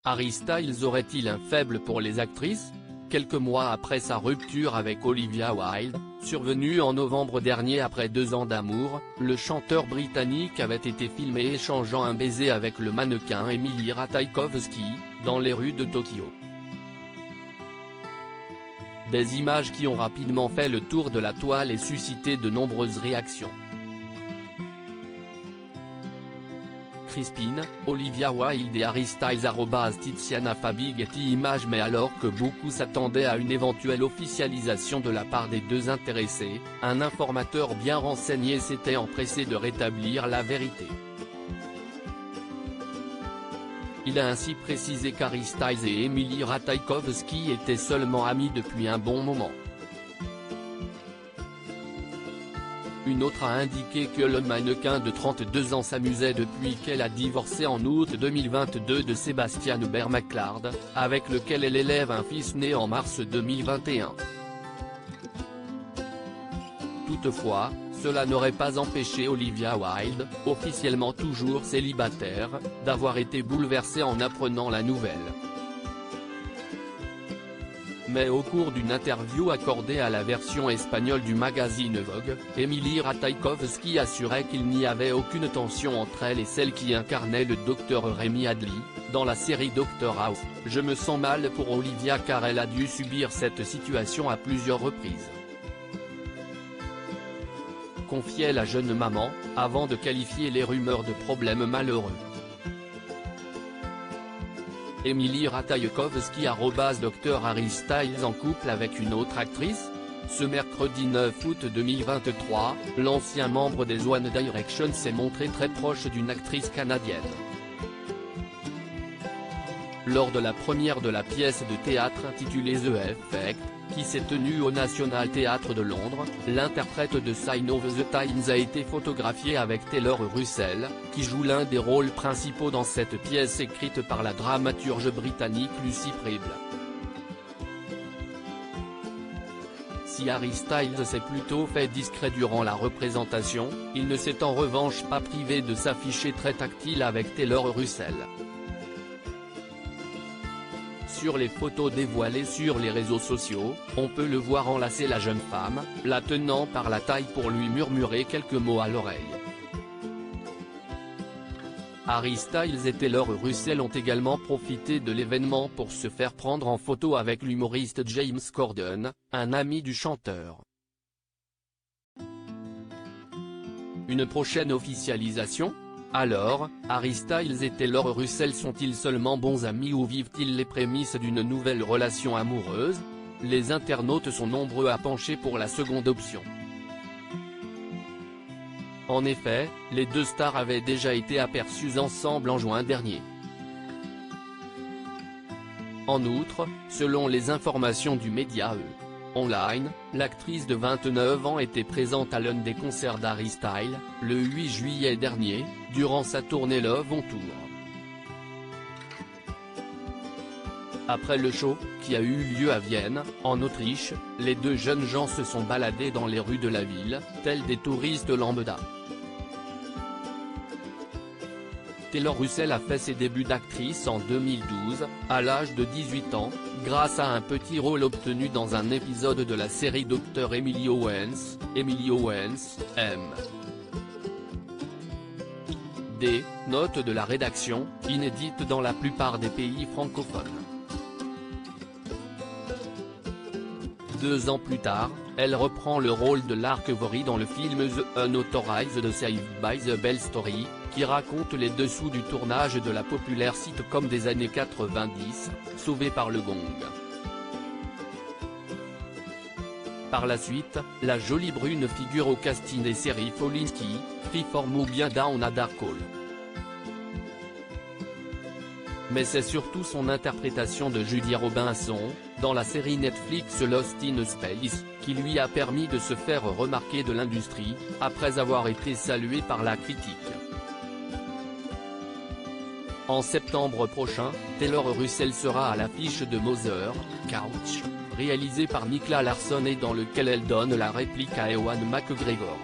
Harry Styles aurait-il un faible pour les actrices? Quelques mois après sa rupture avec Olivia Wilde, survenue en novembre dernier après 2 ans d'amour, le chanteur britannique avait été filmé échangeant un baiser avec le mannequin Emily Ratajkowski, dans les rues de Tokyo. Des images qui ont rapidement fait le tour de la toile et suscité de nombreuses réactions. Crispin, Olivia Wilde et Harry Styles @Tiziana Fabi Getty Images. Mais alors que beaucoup s'attendaient à une éventuelle officialisation de la part des deux intéressés, un informateur bien renseigné s'était empressé de rétablir la vérité. Il a ainsi précisé qu'Harry Styles et Emily Ratajkowski étaient seulement amis depuis un bon moment. Une autre a indiqué que le mannequin de 32 ans s'amusait depuis qu'elle a divorcé en août 2022 de Sebastian Hubert-McLeod, avec lequel elle élève un fils né en mars 2021. Toutefois, cela n'aurait pas empêché Olivia Wilde, officiellement toujours célibataire, d'avoir été bouleversée en apprenant la nouvelle. Mais au cours d'une interview accordée à la version espagnole du magazine Vogue, Emily Ratajkowski assurait qu'il n'y avait aucune tension entre elle et celle qui incarnait le Dr Remy Hadley, dans la série Dr House. « Je me sens mal pour Olivia car elle a dû subir cette situation à plusieurs reprises », confiait la jeune maman, avant de qualifier les rumeurs de problèmes malheureux. Emily Ratajkowski @Dr Harry Styles en couple avec une autre actrice? Ce mercredi 9 août 2023, l'ancien membre des One Direction s'est montré très proche d'une actrice canadienne. Lors de la première de la pièce de théâtre intitulée The Effect, qui s'est tenue au National Theatre de Londres, l'interprète de Sign of the Times a été photographiée avec Taylor Russell, qui joue l'un des rôles principaux dans cette pièce écrite par la dramaturge britannique Lucy Prebble. Si Harry Styles s'est plutôt fait discret durant la représentation, il ne s'est en revanche pas privé de s'afficher très tactile avec Taylor Russell. Sur les photos dévoilées sur les réseaux sociaux, on peut le voir enlacer la jeune femme, la tenant par la taille pour lui murmurer quelques mots à l'oreille. Harry Styles et Taylor Russell ont également profité de l'événement pour se faire prendre en photo avec l'humoriste James Corden, un ami du chanteur. Une prochaine officialisation? Alors, Harry Styles et Taylor Russell sont-ils seulement bons amis ou vivent-ils les prémices d'une nouvelle relation amoureuse? Les internautes sont nombreux à pencher pour la seconde option. En effet, les deux stars avaient déjà été aperçues ensemble en juin dernier. En outre, selon les informations du média Online, l'actrice de 29 ans était présente à l'un des concerts d'Harry Styles, le 8 juillet dernier, durant sa tournée Love on Tour. Après le show, qui a eu lieu à Vienne, en Autriche, les deux jeunes gens se sont baladés dans les rues de la ville, tels des touristes lambda. Taylor Russell a fait ses débuts d'actrice en 2012, à l'âge de 18 ans, grâce à un petit rôle obtenu dans un épisode de la série Dr Emily Owens, M. D. Note de la rédaction, inédite dans la plupart des pays francophones. 2 ans plus tard, elle reprend le rôle de Lark Vory dans le film The Unauthorized Saved by the Bell Story, qui raconte les dessous du tournage de la populaire sitcom des années 90, Sauvé par le Gong. Par la suite, la jolie brune figure au casting des séries Fallinski, Freeform ou bien Down a Dark Hole. Mais c'est surtout son interprétation de Julia Robinson, dans la série Netflix Lost in Space, qui lui a permis de se faire remarquer de l'industrie, après avoir été saluée par la critique. En septembre prochain, Taylor Russell sera à l'affiche de Mother Couch, réalisé par Nicklas Larsson et dans lequel elle donne la réplique à Ewan McGregor.